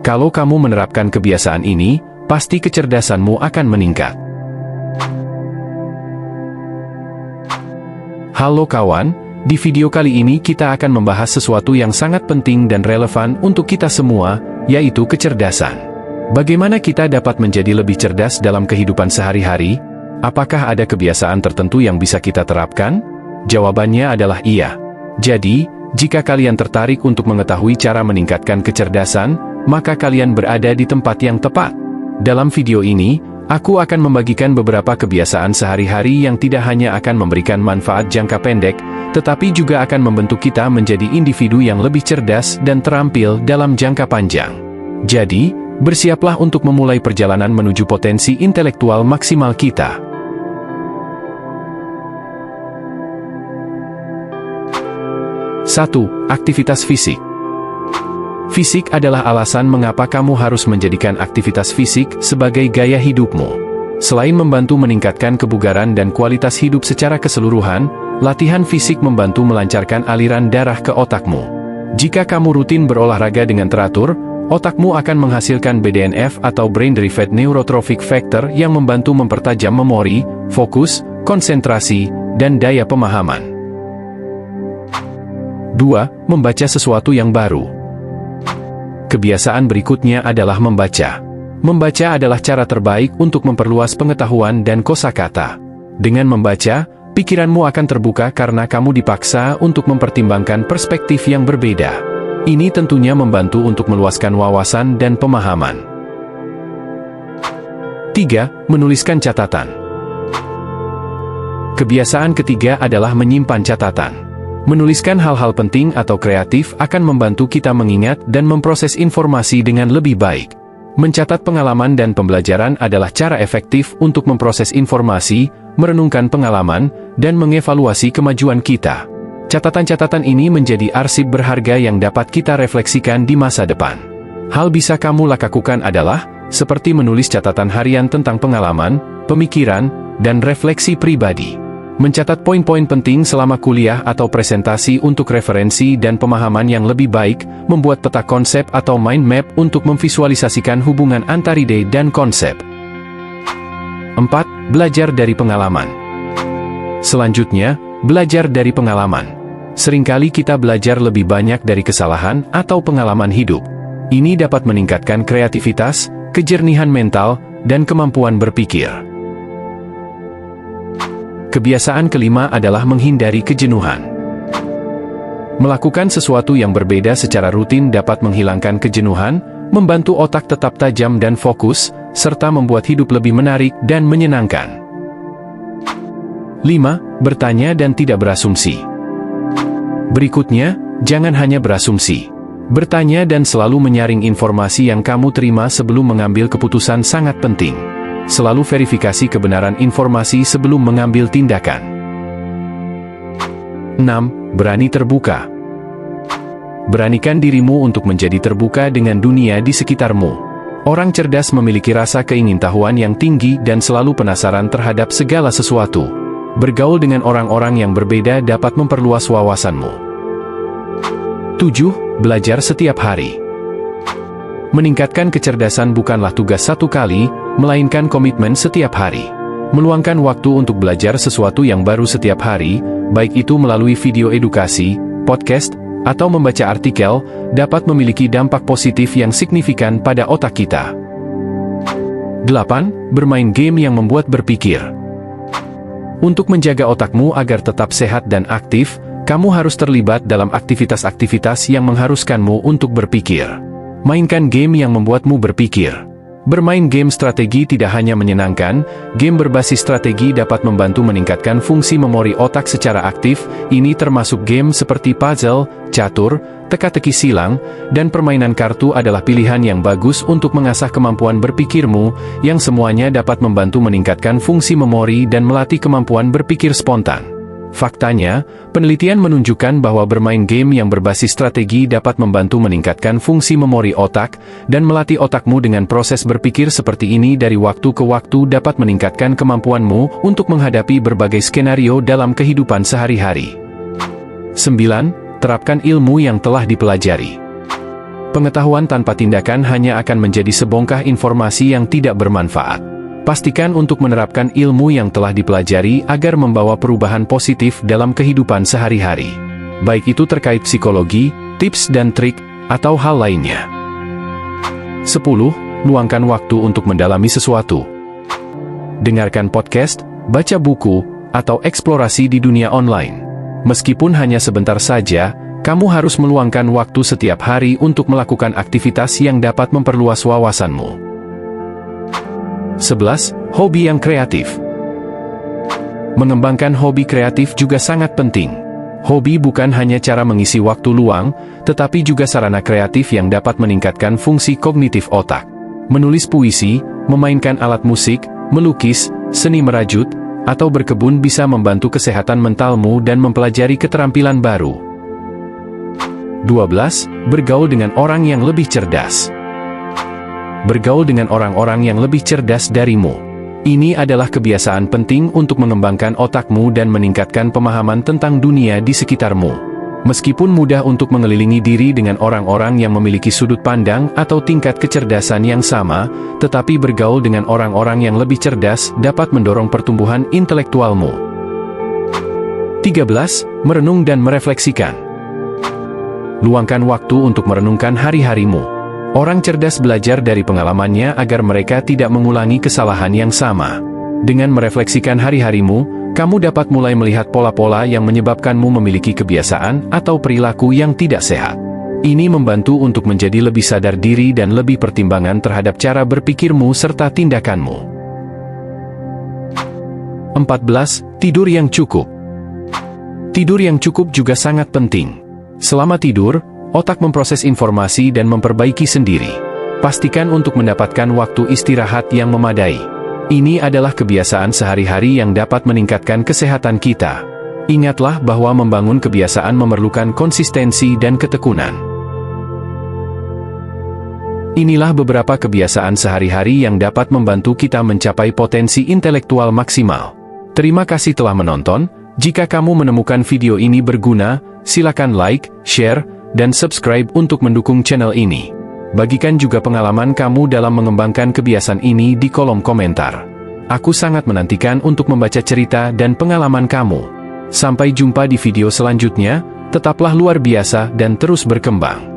Kalau kamu menerapkan kebiasaan ini, pasti kecerdasanmu akan meningkat. Halo kawan, di video kali ini kita akan membahas sesuatu yang sangat penting dan relevan untuk kita semua, yaitu kecerdasan. Bagaimana kita dapat menjadi lebih cerdas dalam kehidupan sehari-hari? Apakah ada kebiasaan tertentu yang bisa kita terapkan? Jawabannya adalah iya. Jadi, jika kalian tertarik untuk mengetahui cara meningkatkan kecerdasan, maka kalian berada di tempat yang tepat. Dalam video ini, aku akan membagikan beberapa kebiasaan sehari-hari yang tidak hanya akan memberikan manfaat jangka pendek, tetapi juga akan membentuk kita menjadi individu yang lebih cerdas dan terampil dalam jangka panjang. Jadi, bersiaplah untuk memulai perjalanan menuju potensi intelektual maksimal kita. 1. Aktivitas fisik. Fisik adalah alasan mengapa kamu harus menjadikan aktivitas fisik sebagai gaya hidupmu. Selain membantu meningkatkan kebugaran dan kualitas hidup secara keseluruhan, latihan fisik membantu melancarkan aliran darah ke otakmu. Jika kamu rutin berolahraga dengan teratur, otakmu akan menghasilkan BDNF atau Brain Derived Neurotrophic Factor yang membantu mempertajam memori, fokus, konsentrasi, dan daya pemahaman. 2. Membaca sesuatu yang baru. Kebiasaan berikutnya adalah membaca. Membaca adalah cara terbaik untuk memperluas pengetahuan dan kosakata. Dengan membaca, pikiranmu akan terbuka karena kamu dipaksa untuk mempertimbangkan perspektif yang berbeda. Ini tentunya membantu untuk meluaskan wawasan dan pemahaman. 3. Menuliskan catatan. Kebiasaan ketiga adalah menyimpan catatan. Menuliskan hal-hal penting atau kreatif akan membantu kita mengingat dan memproses informasi dengan lebih baik. Mencatat pengalaman dan pembelajaran adalah cara efektif untuk memproses informasi, merenungkan pengalaman, dan mengevaluasi kemajuan kita. Catatan-catatan ini menjadi arsip berharga yang dapat kita refleksikan di masa depan. Hal bisa kamu lakukan adalah, seperti menulis catatan harian tentang pengalaman, pemikiran, dan refleksi pribadi. Mencatat poin-poin penting selama kuliah atau presentasi untuk referensi dan pemahaman yang lebih baik, membuat peta konsep atau mind map untuk memvisualisasikan hubungan antar ide dan konsep. 4. Belajar dari pengalaman. Selanjutnya, belajar dari pengalaman. Seringkali kita belajar lebih banyak dari kesalahan atau pengalaman hidup. Ini dapat meningkatkan kreativitas, kejernihan mental, dan kemampuan berpikir. Kebiasaan kelima adalah menghindari kejenuhan. Melakukan sesuatu yang berbeda secara rutin dapat menghilangkan kejenuhan, membantu otak tetap tajam dan fokus, serta membuat hidup lebih menarik dan menyenangkan. 5. Bertanya dan tidak berasumsi. Berikutnya, jangan hanya berasumsi. Bertanya dan selalu menyaring informasi yang kamu terima sebelum mengambil keputusan sangat penting. Selalu verifikasi kebenaran informasi sebelum mengambil tindakan. 6. Berani terbuka. Beranikan dirimu untuk menjadi terbuka dengan dunia di sekitarmu. Orang cerdas memiliki rasa keingintahuan yang tinggi dan selalu penasaran terhadap segala sesuatu. Bergaul dengan orang-orang yang berbeda dapat memperluas wawasanmu. 7. Belajar setiap hari. Meningkatkan kecerdasan bukanlah tugas satu kali, melainkan komitmen setiap hari. Meluangkan waktu untuk belajar sesuatu yang baru setiap hari, baik itu melalui video edukasi, podcast, atau membaca artikel, dapat memiliki dampak positif yang signifikan pada otak kita. 8. Bermain game yang membuat berpikir. Untuk menjaga otakmu agar tetap sehat dan aktif, kamu harus terlibat dalam aktivitas-aktivitas yang mengharuskanmu untuk berpikir. Mainkan game yang membuatmu berpikir. Bermain game strategi tidak hanya menyenangkan, game berbasis strategi dapat membantu meningkatkan fungsi memori otak secara aktif. Ini termasuk game seperti puzzle, catur, teka-teki silang, dan permainan kartu adalah pilihan yang bagus untuk mengasah kemampuan berpikirmu, yang semuanya dapat membantu meningkatkan fungsi memori dan melatih kemampuan berpikir spontan. Faktanya, penelitian menunjukkan bahwa bermain game yang berbasis strategi dapat membantu meningkatkan fungsi memori otak, dan melatih otakmu dengan proses berpikir seperti ini dari waktu ke waktu dapat meningkatkan kemampuanmu untuk menghadapi berbagai skenario dalam kehidupan sehari-hari. 9. Terapkan ilmu yang telah dipelajari. Pengetahuan tanpa tindakan hanya akan menjadi sebongkah informasi yang tidak bermanfaat. Pastikan untuk menerapkan ilmu yang telah dipelajari agar membawa perubahan positif dalam kehidupan sehari-hari. Baik itu terkait psikologi, tips dan trik, atau hal lainnya. 10. Luangkan waktu untuk mendalami sesuatu. Dengarkan podcast, baca buku, atau eksplorasi di dunia online. Meskipun hanya sebentar saja, kamu harus meluangkan waktu setiap hari untuk melakukan aktivitas yang dapat memperluas wawasanmu. 11. Hobi yang kreatif. Mengembangkan hobi kreatif juga sangat penting. Hobi bukan hanya cara mengisi waktu luang, tetapi juga sarana kreatif yang dapat meningkatkan fungsi kognitif otak. Menulis puisi, memainkan alat musik, melukis, seni merajut, atau berkebun bisa membantu kesehatan mentalmu dan mempelajari keterampilan baru. 12. Bergaul dengan orang yang lebih cerdas. Bergaul dengan orang-orang yang lebih cerdas darimu. Ini adalah kebiasaan penting untuk mengembangkan otakmu dan meningkatkan pemahaman tentang dunia di sekitarmu. Meskipun mudah untuk mengelilingi diri dengan orang-orang yang memiliki sudut pandang atau tingkat kecerdasan yang sama, tetapi bergaul dengan orang-orang yang lebih cerdas dapat mendorong pertumbuhan intelektualmu. 13. Merenung dan merefleksikan. Luangkan waktu untuk merenungkan hari-harimu. Orang cerdas belajar dari pengalamannya agar mereka tidak mengulangi kesalahan yang sama. Dengan merefleksikan hari-harimu, kamu dapat mulai melihat pola-pola yang menyebabkanmu memiliki kebiasaan atau perilaku yang tidak sehat. Ini membantu untuk menjadi lebih sadar diri dan lebih pertimbangan terhadap cara berpikirmu serta tindakanmu. 14. Tidur yang cukup. Tidur yang cukup juga sangat penting. Selama tidur, otak memproses informasi dan memperbaiki sendiri. Pastikan untuk mendapatkan waktu istirahat yang memadai. Ini adalah kebiasaan sehari-hari yang dapat meningkatkan kesehatan kita. Ingatlah bahwa membangun kebiasaan memerlukan konsistensi dan ketekunan. Inilah beberapa kebiasaan sehari-hari yang dapat membantu kita mencapai potensi intelektual maksimal. Terima kasih telah menonton. Jika kamu menemukan video ini berguna, silakan like, share, dan subscribe untuk mendukung channel ini. Bagikan juga pengalaman kamu dalam mengembangkan kebiasaan ini di kolom komentar. Aku sangat menantikan untuk membaca cerita dan pengalaman kamu. Sampai jumpa di video selanjutnya, tetaplah luar biasa dan terus berkembang.